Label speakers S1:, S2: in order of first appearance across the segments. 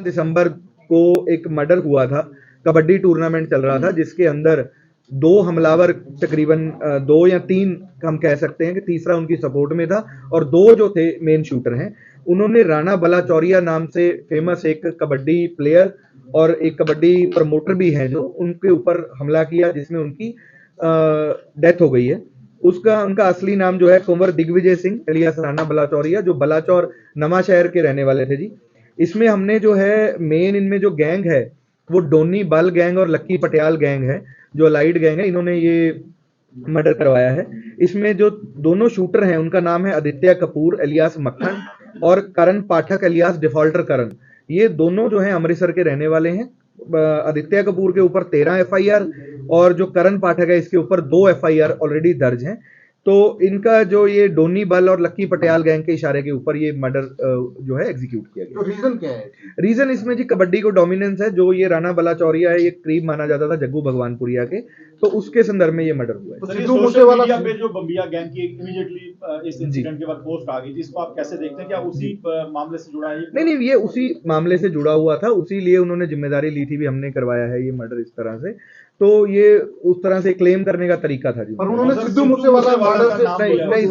S1: दिसंबर को एक मर्डर हुआ था, कबड्डी टूर्नामेंट चल रहा था जिसके अंदर दो हमलावर तकरीबन 2 या 3 हम कह सकते हैं कि तीसरा उनकी सपोर्ट में था और 2 जो थे मेन शूटर हैं, उन्होंने राणा बलाचौरिया नाम से फेमस एक कबड्डी प्लेयर और एक कबड्डी प्रमोटर भी हैं जो उनके ऊपर हमला किया जिसमें उनकी डेथ हो गई है। उसका उनका असली नाम जो है कुंवर दिग्विजय सिंह एलियास राणा बलाचौरिया, जो बलाचौर नवाशहर के रहने वाले थे जी। इसमें हमने जो है मेन इनमें जो गैंग है वो डोनी बल गैंग और लक्की पटियाल गैंग है, जो अलाइड गैंग है, इन्होंने ये मर्डर करवाया है। इसमें जो दोनों शूटर हैं उनका नाम है आदित्य कपूर एलियास मक्खन और करण पाठक एलियास डिफॉल्टर करण। ये दोनों जो हैं अमृतसर के रहने वाले हैं। आदित्य कपूर के ऊपर 13 एफआईआर और जो करण पाठक है इसके ऊपर 2 एफआईआर ऑलरेडी दर्ज हैं। तो इनका जो ये डोनी बल और लक्की पटियाल गैंग के इशारे के ऊपर ये मर्डर जो है एग्जीक्यूट किया गया।
S2: तो रीजन क्या है?
S1: रीजन इसमें जी कबड्डी को डोमिनेंस है। जो ये राणा बलाचौरिया है ये करीब माना जाता था जग्गू भगवानपुरिया के, तो उसके संदर्भ में ये मर्डर हुआ है।
S2: तो सिद्धू मूसेवाला
S3: पे जो बम्बिया गैंग की इमीडिएटली इस इंसिडेंट के बाद पोस्ट आ गई थी, इसको आप कैसे देखते हैं? क्या उसी मामले से जुड़ा है?
S1: नहीं, ये उसी मामले से जुड़ा हुआ था, उसी लिए उन्होंने जिम्मेदारी ली थी भी हमने करवाया है ये मर्डर इस तरह से। तो ये उस तरह से क्लेम करने का तरीका था जी।
S2: पर उन्होंने सिद्धू मूसेवाला मर्डर से
S1: नहीं,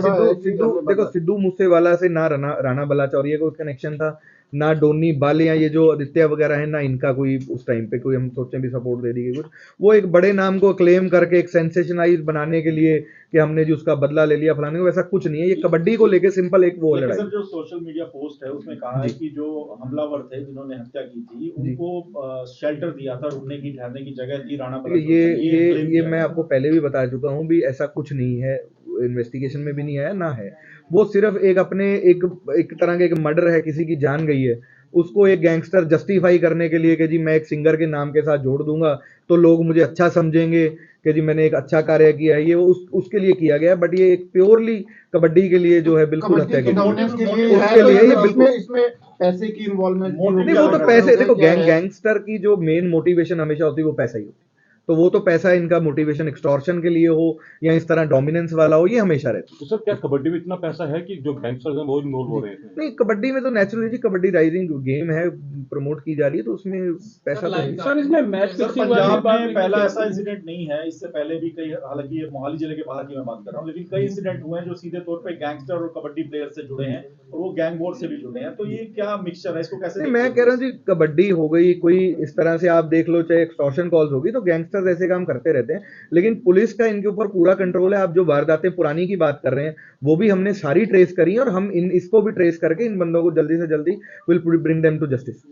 S1: देखो सिद्धू मूसेवाला से ना राणा बलाचौरिया को कनेक्शन था, ना डोनी बल या ये जो आदित्य वगैरह है, ना इनका कोई उस टाइम पे कोई हम सोचें भी सपोर्ट दे दी गई कुछ। वो एक बड़े नाम को क्लेम करके एक सेंसेशनाइज बनाने के लिए कि हमने जो उसका बदला ले लिया फलाने को, वैसा कुछ नहीं है। ये कबड्डी को लेके सिंपल एक वो लड़ाई।
S3: सर जो सोशल मीडिया पोस्ट है उसमें कहा है कि जो हमलावर थे जिन्होंने हत्या की थी उनको शेल्टर दिया था, रुकने की ठहरने की जगह दी राणा बलाचौरिया।
S1: ये मैं आपको पहले भी बता चुका हूँ भी ऐसा कुछ नहीं है, इन्वेस्टिगेशन में भी नहीं आया ना है। वो सिर्फ एक अपने एक तरह का एक मर्डर है, किसी की जान गई है, उसको एक गैंगस्टर जस्टिफाई करने के लिए कि जी मैं एक सिंगर के नाम के साथ जोड़ दूंगा तो लोग मुझे अच्छा समझेंगे कि जी मैंने एक अच्छा कार्य किया है, ये उसके लिए किया गया। बट ये एक प्योरली कबड्डी के लिए जो है बिल्कुल हत्या की उसके लिए ये बिल्कुल
S2: इसमें पैसे की इन्वॉल्वमेंट
S1: नहीं। वो तो पैसे देखो, गैंगस्टर की जो मेन मोटिवेशन हमेशा होती है वो पैसा ही होता है। तो वो तो पैसा इनका मोटिवेशन एक्सटॉर्शन के लिए हो या इस तरह डोमिनेंस वाला हो, ये हमेशा रहता है।
S4: तो सर क्या कबड्डी में इतना पैसा है कि जो गैंगस्टर्स हैं वो इन्वॉल्व हो रहे हैं?
S1: नहीं, कबड्डी में तो नेचुरली जी कबड्डी राइजिंग गेम है, प्रमोट की जा रही है, तो उसमें पैसा तो है।
S5: सर इसमें मैच फिक्सिंग वाली
S3: पंजाब
S5: बात
S3: में पहला ऐसा इंसिडेंट नहीं है, इससे पहले भी कई, हालांकि ये मोहाली जिले के बाहर की मैं बात कर रहा हूँ, लेकिन कई इंसिडेंट हुए हैं जो सीधे तौर पे गैंगस्टर और कबड्डी प्लेयर से जुड़े हैं और वो गैंग वॉर से भी जुड़े हैं। तो ये क्या मिक्सचर है, इसको कैसे?
S1: मैं कह रहा हूँ जी कबड्डी हो गई, कोई इस तरह से आप देख लो, चाहे एक्सटॉर्शन कॉल्स होगी, तो गैंगस्टर्स ऐसे काम करते रहते हैं। लेकिन पुलिस का इनके ऊपर पूरा कंट्रोल है। आप जो वारदातें पुरानी की बात कर रहे हैं वो भी हमने सारी ट्रेस करी और हम इसको भी ट्रेस करके इन बंदों को जल्दी से जल्दी will bring them to justice.